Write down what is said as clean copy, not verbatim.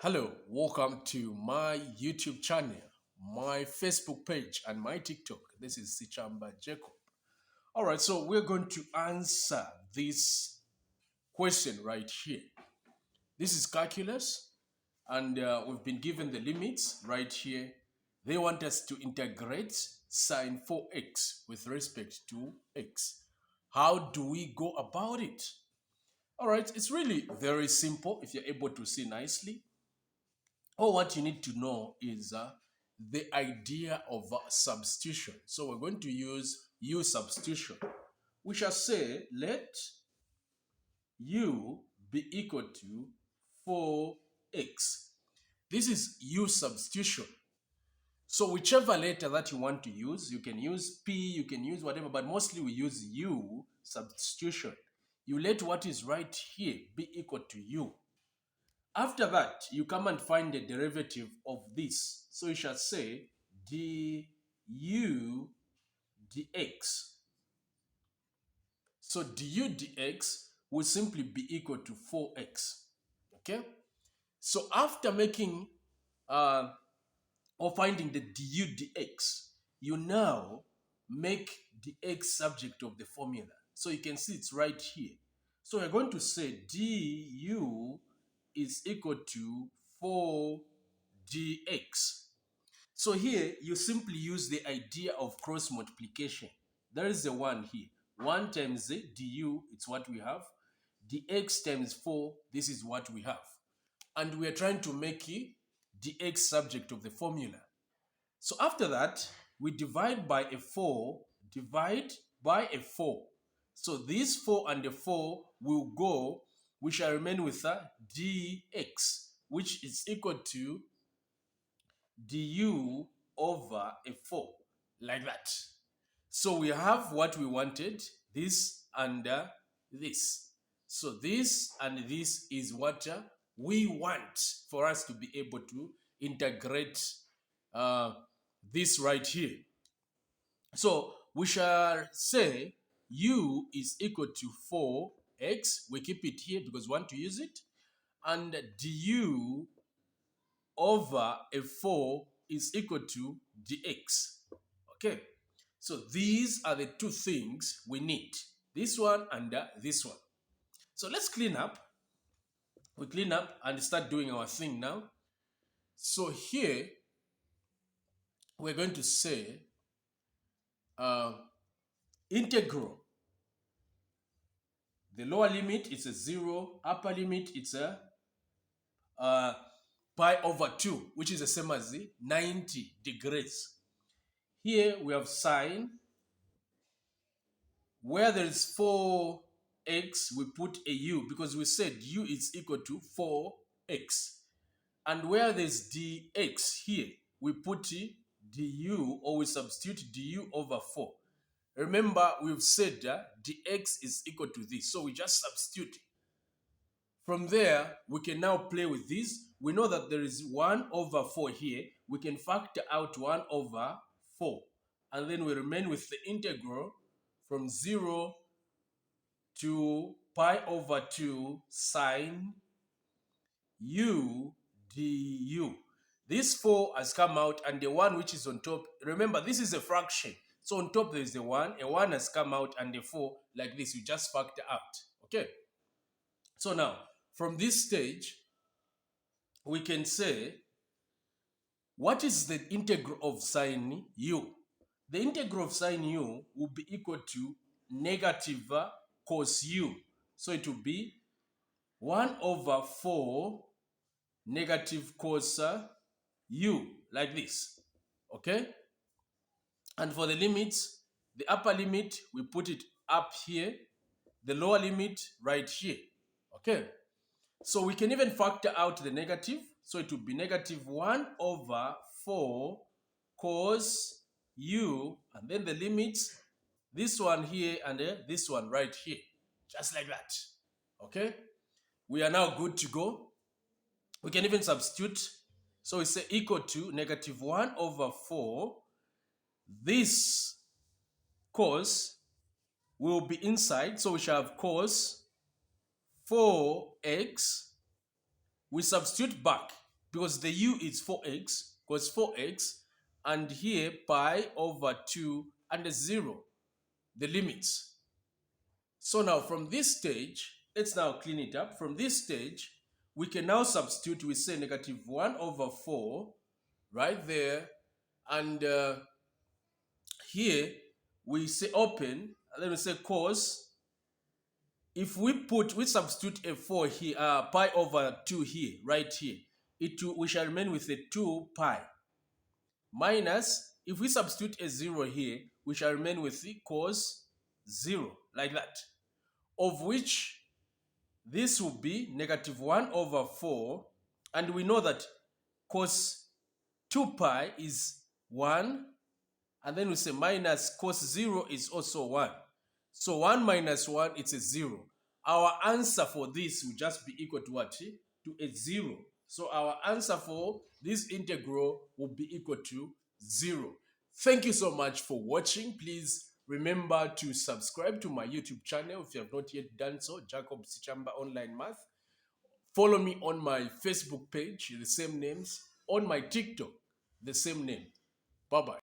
Hello, welcome to my YouTube channel, my Facebook page, and my TikTok. This is Sichamba Jacob. All right, so we're going to answer this question right here. This is calculus, and we've been given the limits right here. They want us to integrate sine 4x with respect to x. How do we go about it? All right, it's really very simple if you're able to see nicely. All what you need to know is the idea of substitution. So we're going to use u substitution. We shall say let u be equal to 4x. This is u substitution. So whichever letter that you want to use, you can use p, you can use whatever, but mostly we use u substitution. You let what is right here be equal to u. After that, you come and find the derivative of this. So you shall say du dx. So du dx will simply be equal to 4x. Okay? So after making or finding the du dx, you now make the x subject of the formula. So you can see it's right here. So we're going to say du is equal to 4 dx. So here you simply use the idea of cross multiplication. There is the 1 here. 1 times the du, it's what we have. Dx times 4, this is what we have. And we are trying to make dx subject of the formula. So after that, we divide by a 4, divide by a 4. So these 4 and the 4 will go, we shall remain with dx, which is equal to du over a 4, like that. So we have what we wanted, this and this. So this and this is what we want for us to be able to integrate this right here. So we shall say u is equal to 4x. We keep it here because we want to use it. And du over a 4 is equal to dx. Okay. So these are the two things we need. This one and this one. So let's clean up. We clean up and start doing our thing now. So here we're going to say integral. The lower limit is a 0, upper limit it's a pi over 2, which is the same as the 90 degrees. Here we have sine. Where there is 4x, we put a u because we said u is equal to 4x. And where there's dx here, we put du, or we substitute du over 4. Remember, we've said dx is equal to this, so we just substitute. From there, we can now play with this. We know that there is 1 over 4 here. We can factor out 1 over 4. And then we remain with the integral from 0 to pi over 2 sine u du. This 4 has come out, and the 1 which is on top, remember this is a fraction. So on top there is the 1, a 1 has come out, and the 4 like this, you just factor out. Okay. So now, from this stage, we can say, what is the integral of sine u? The integral of sine u will be equal to negative cos u. So it will be 1 over 4 negative cos u, like this. Okay? And for the limits, the upper limit, we put it up here. The lower limit, right here. Okay? So we can even factor out the negative. So it will be negative 1 over 4 cos u, and then the limits, this one here and this one right here. Just like that. Okay? We are now good to go. We can even substitute. So we say equal to negative 1 over 4. This cos will be inside. So we shall have cos 4x. We substitute back. because the u is 4x, because 4x, and here pi over 2 and a 0, the limits. So now from this stage, let's now clean it up. From this stage, we can now substitute. We say negative 1 over 4 right there. And here we say open, and then we say cos. If we substitute a 4 here, pi over 2 here, right here, we shall remain with a 2 pi. Minus, if we substitute a 0 here, we shall remain with the cos 0, like that. Of which this will be negative 1 over 4. And we know that cos 2 pi is 1. And then we say minus cos 0 is also 1. So 1 minus 1, it's a 0. Our answer for this will just be equal to what? To a 0. So our answer for this integral will be equal to 0. Thank you so much for watching. Please remember to subscribe to my YouTube channel if you have not yet done so, Jacob Sichamba Online Math. Follow me on my Facebook page, the same names, on my TikTok, the same name. Bye-bye.